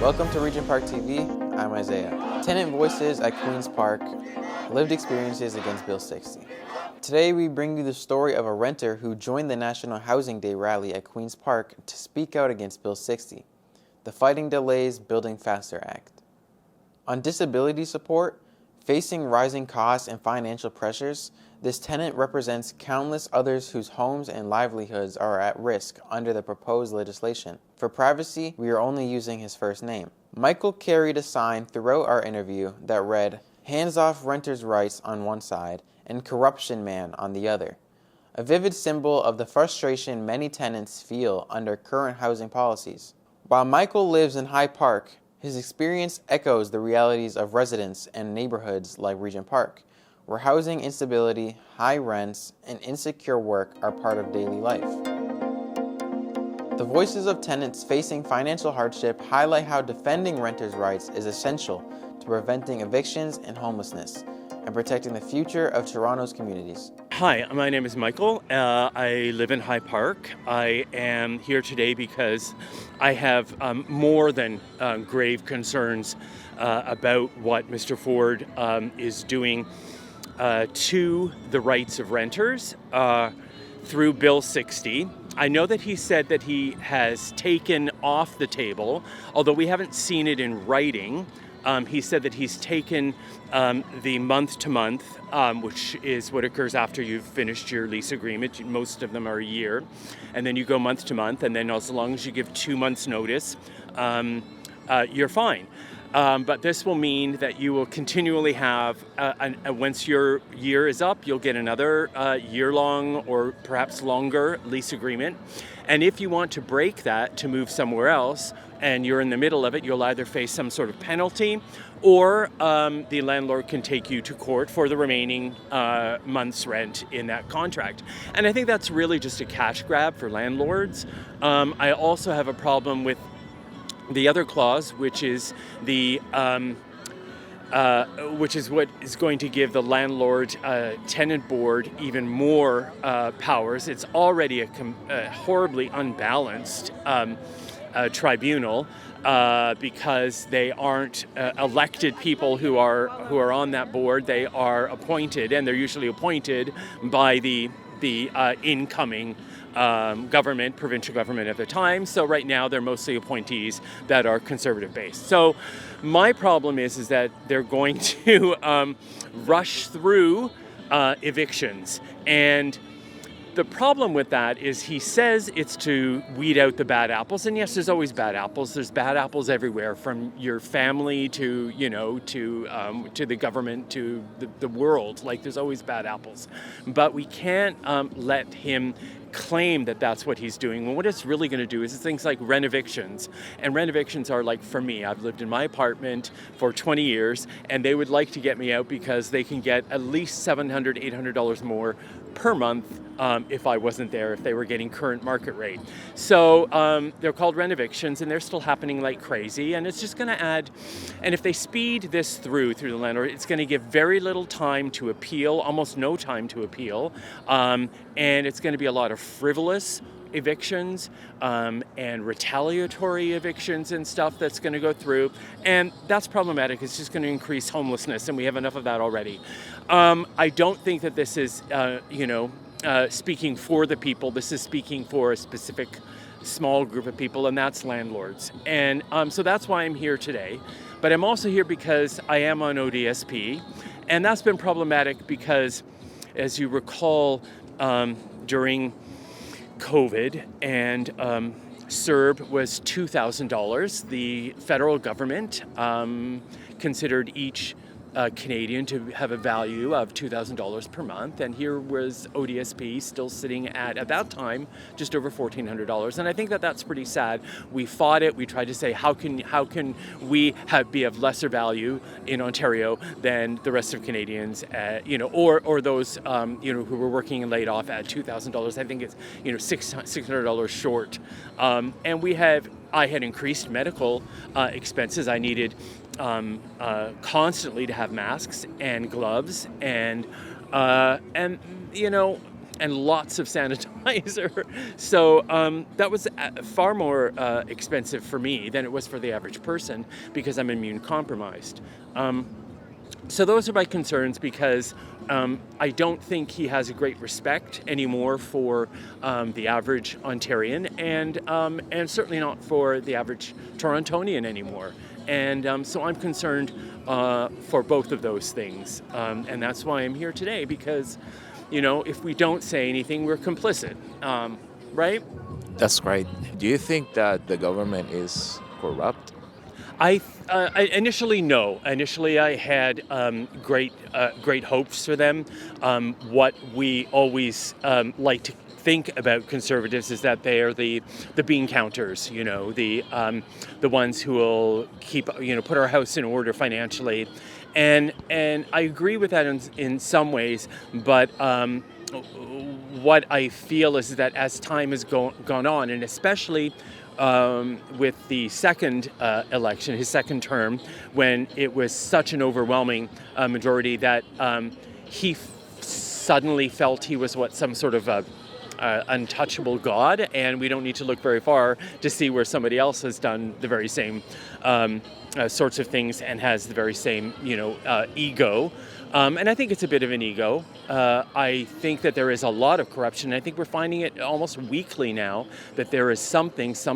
Welcome to Regent Park TV. I'm Isaiah. Tenant voices at Queen's Park, lived experiences against Bill 60. Today we bring you the story of a renter who joined the National Housing Day rally at Queen's Park to speak out against Bill 60, the Fighting Delays, Building Faster Act. On disability support, facing rising costs and financial pressures, this tenant represents countless others whose homes and livelihoods are at risk under the proposed legislation. For privacy, we are only using his first name. Michael carried a sign throughout our interview that read, "Hands off renters' rights" on one side and "Corruption Man" on the other, a vivid symbol of the frustration many tenants feel under current housing policies. While Michael lives in High Park, his experience echoes the realities of residents and neighborhoods like Regent Park, where housing instability, high rents, and insecure work are part of daily life. The voices of tenants facing financial hardship highlight how defending renters' rights is essential to preventing evictions and homelessness and protecting the future of Toronto's communities. Hi, my name is Michael. I live in High Park. I am here today because I have more than grave concerns about what Mr. Ford is doing to the rights of renters through Bill 60. I know that he said that he has taken off the table, although we haven't seen it in writing. He said that he's taken the month-to-month, which is what occurs after you've finished your lease agreement. Most of them are a year. And then you go month-to-month, and then as long as you give 2 months' notice, you're fine. But this will mean that you will continually have, once your year is up, you'll get another year-long or perhaps longer lease agreement. And if you want to break that to move somewhere else, and you're in the middle of it, you'll either face some sort of penalty, or the landlord can take you to court for the remaining month's rent in that contract. And I think that's really just a cash grab for landlords. I also have a problem with the other clause, which is which is what is going to give the landlord tenant board even more powers. It's already a horribly unbalanced tribunal because they aren't elected people who are on that board. They are appointed, and they're usually appointed by the incoming government, provincial government at the time. So right now they're mostly appointees that are conservative based. So my problem is that they're going to rush through evictions. And the problem with that is he says it's to weed out the bad apples. And yes, there's always bad apples. There's bad apples everywhere, from your family to, to the government, to the world. Like, there's always bad apples. But we can't let him claim that that's what he's doing. Well, what it's really going to do is things like rent evictions. And rent evictions are like, for me, I've lived in my apartment for 20 years, and they would like to get me out because they can get at least $700, $800 more per month if I wasn't there, if they were getting current market rate. So they're called rent evictions, and they're still happening like crazy. And it's just going to add, and if they speed this through the landlord, it's going to give very little time to appeal, almost no time to appeal. And it's going to be a lot of frivolous evictions and retaliatory evictions and stuff that's going to go through. And that's problematic. It's just going to increase homelessness, and we have enough of that already. I don't think that this is, speaking for the people. This is speaking for a specific small group of people, and that's landlords. And so that's why I'm here today. But I'm also here because I am on ODSP, and that's been problematic because, as you recall, during COVID, and CERB was $2,000. The federal government considered each Canadian to have a value of $2,000 per month, and here was ODSP still sitting at that time, just over $1,400. And I think that that's pretty sad. We fought it. We tried to say, how can we be of lesser value in Ontario than the rest of Canadians, or those who were working and laid off at $2,000. I think it's $600 short. And I had increased medical expenses. I needed constantly to have masks and gloves, and and lots of sanitizer. So that was far more expensive for me than it was for the average person because I'm immune compromised. So those are my concerns because I don't think he has a great respect anymore for the average Ontarian and certainly not for the average Torontonian anymore. And so I'm concerned for both of those things. And that's why I'm here today because, if we don't say anything, we're complicit, right? That's right. Do you think that the government is corrupt? I initially no. Initially, I had great hopes for them. What we always like to think about conservatives is that they are the bean counters. The ones who will keep put our house in order financially, and I agree with that in some ways, but. What I feel is that as time has gone on, and especially with the second election, his second term, when it was such an overwhelming majority that he suddenly felt he was some sort of untouchable god, and we don't need to look very far to see where somebody else has done the very same sorts of things and has the very same ego. And I think it's a bit of an ego. I think that there is a lot of corruption. I think we're finding it almost weekly now that there is some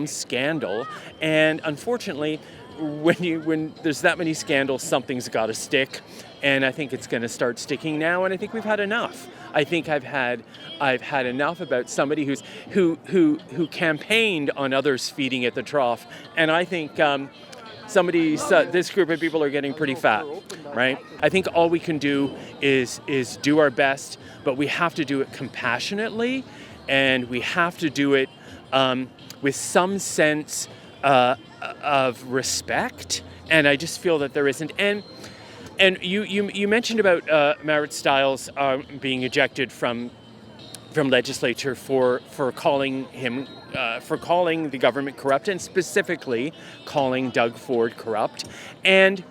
scandal. And unfortunately, when there's that many scandals, something's got to stick. And I think it's going to start sticking now. And I think we've had enough. I think I've had enough about somebody who campaigned on others feeding at the trough. And I think this group of people are getting pretty fat, right? I think all we can do is do our best, but we have to do it compassionately, and we have to do it with some sense of respect. And I just feel that there isn't. And you mentioned about Marit Stiles being ejected from legislature for calling the government corrupt, and specifically calling Doug Ford corrupt. And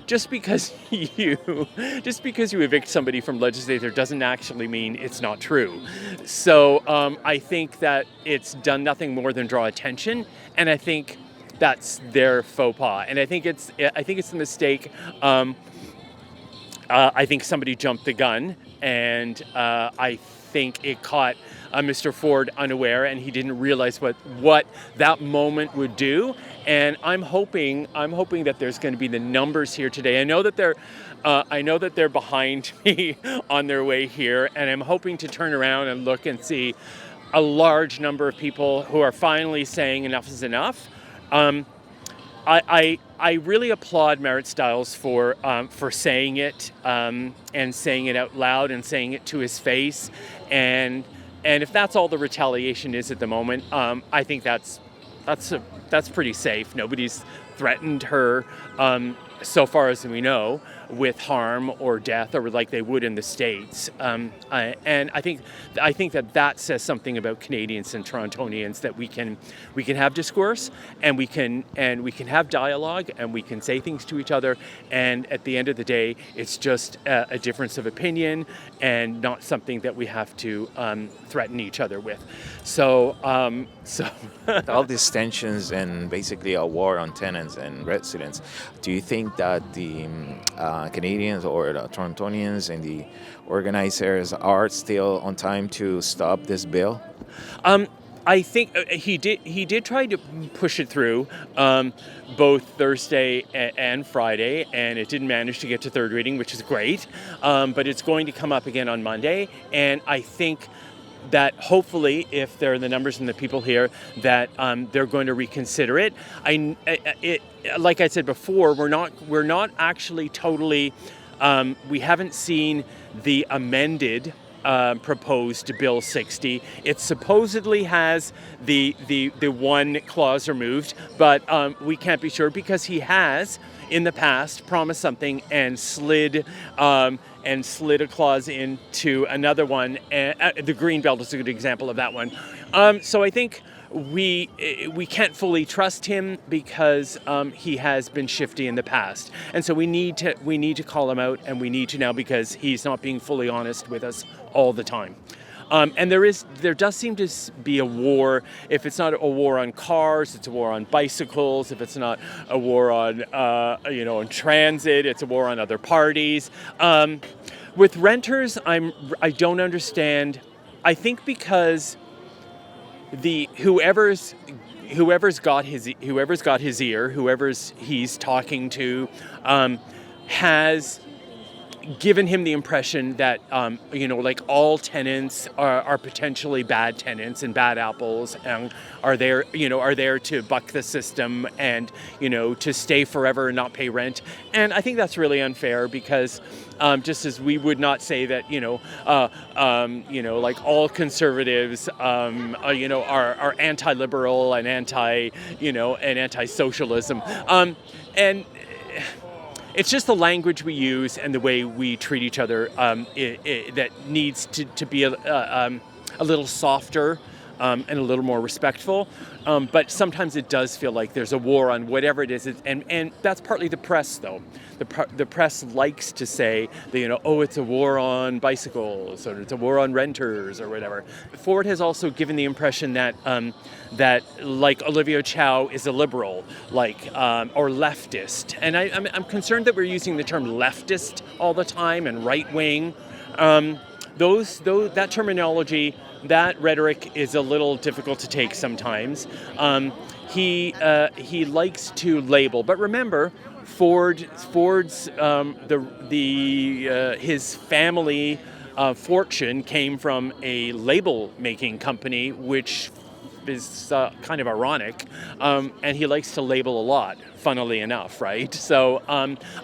just because you evict somebody from legislature doesn't actually mean it's not true. So I think that it's done nothing more than draw attention, and I think that's their faux pas. And I think it's a mistake. I think somebody jumped the gun, and I think it caught Mr. Ford unaware, and he didn't realize what that moment would do. And I'm hoping that there's going to be the numbers here today. I know that they're behind me on their way here, and I'm hoping to turn around and look and see a large number of people who are finally saying enough is enough. I really applaud Marit Stiles for saying it and saying it out loud and saying it to his face, and if that's all the retaliation is at the moment, I think that's pretty safe. Nobody's threatened her so far as we know with harm or death, or like they would in the States. And I think that says something about Canadians and Torontonians, that we can have discourse, and we can have dialogue, and we can say things to each other. And at the end of the day, it's just a difference of opinion, and not something that we have to threaten each other with. So all these tensions and basically a war on tenants and residents, do you think that the Canadians or the Torontonians and the organizers are still on time to stop this bill? I think he did try to push it through both Thursday and Friday, and it didn't manage to get to third reading, which is great. But it's going to come up again on Monday, and I think that hopefully, if there are the numbers and the people here, that they're going to reconsider it. Like I said before, we're not actually totally. We haven't seen the amended proposed Bill 60. It supposedly has the one clause removed, but we can't be sure, because he has in the past promised something and slid a clause into another one. The Greenbelt is a good example of that one. So I think we can't fully trust him, because he has been shifty in the past, and so we need to call him out, and we need to now, because he's not being fully honest with us all the time. And there does seem to be a war. If it's not a war on cars, it's a war on bicycles. If it's not a war on on transit, it's a war on other parties. With renters, I don't understand. I think because whoever's got his ear, whoever's he's talking to, has given him the impression that like all tenants are potentially bad tenants and bad apples and are there to buck the system and to stay forever and not pay rent. And I think that's really unfair because just as we would not say that like all conservatives are anti-liberal and anti-socialism, and it's just the language we use and the way we treat each other that needs to be a little softer and a little more respectful. But sometimes it does feel like there's a war on whatever it is. And that's partly the press, though. The press likes to say that, it's a war on bicycles or it's a war on renters or whatever. Ford has also given the impression that like Olivia Chow is a liberal, or leftist. And I'm concerned that we're using the term leftist all the time and right wing. That terminology, that rhetoric is a little difficult to take sometimes. He likes to label, but remember, Ford's his family fortune came from a label making company, which is kind of ironic, and he likes to label a lot, funnily enough, right? So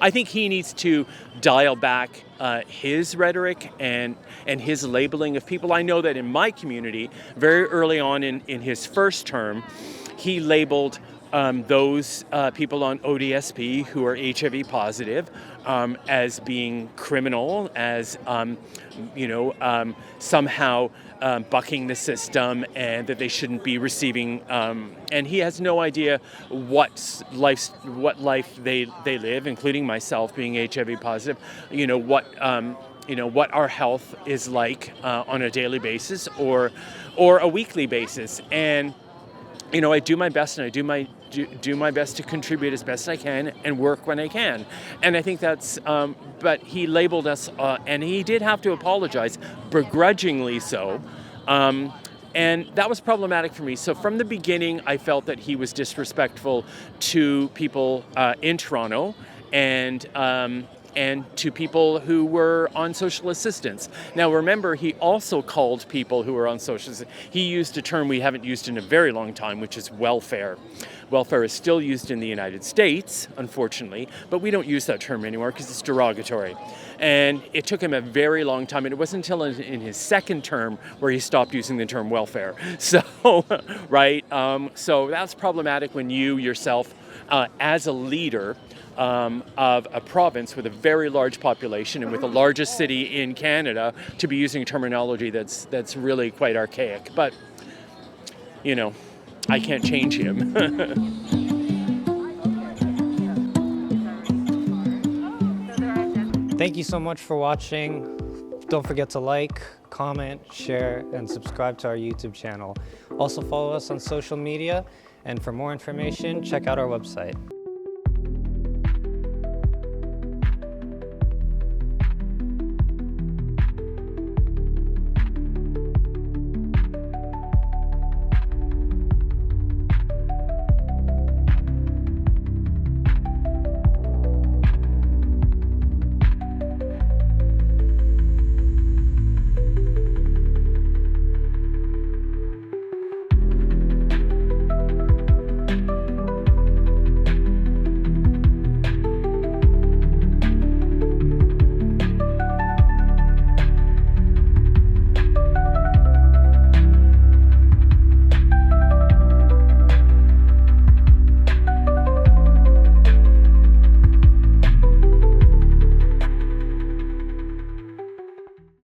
I think he needs to dial back his rhetoric and his labeling of people. I know that in my community, very early on in his first term, he labeled those people on ODSP who are HIV positive as being criminal, as somehow bucking the system, and that they shouldn't be receiving. And he has no idea what life they live, including myself being HIV positive. What our health is like on a daily basis or a weekly basis. And I do my best, and I do my best to contribute as best I can and work when I can. And I think that's, but he labeled us, and he did have to apologize, begrudgingly so. And that was problematic for me. So from the beginning, I felt that he was disrespectful to people in Toronto and to people who were on social assistance. Now remember, he also called people who were on social assistance, he used a term we haven't used in a very long time, which is welfare. Welfare is still used in the United States, unfortunately, but we don't use that term anymore because it's derogatory. And it took him a very long time, and it wasn't until in his second term where he stopped using the term welfare. So, right, so that's problematic when you yourself, as a leader, of a province with a very large population and with the largest city in Canada, to be using terminology that's really quite archaic. But, I can't change him. Thank you so much for watching. Don't forget to like, comment, share, and subscribe to our YouTube channel. Also follow us on social media, and for more information, check out our website.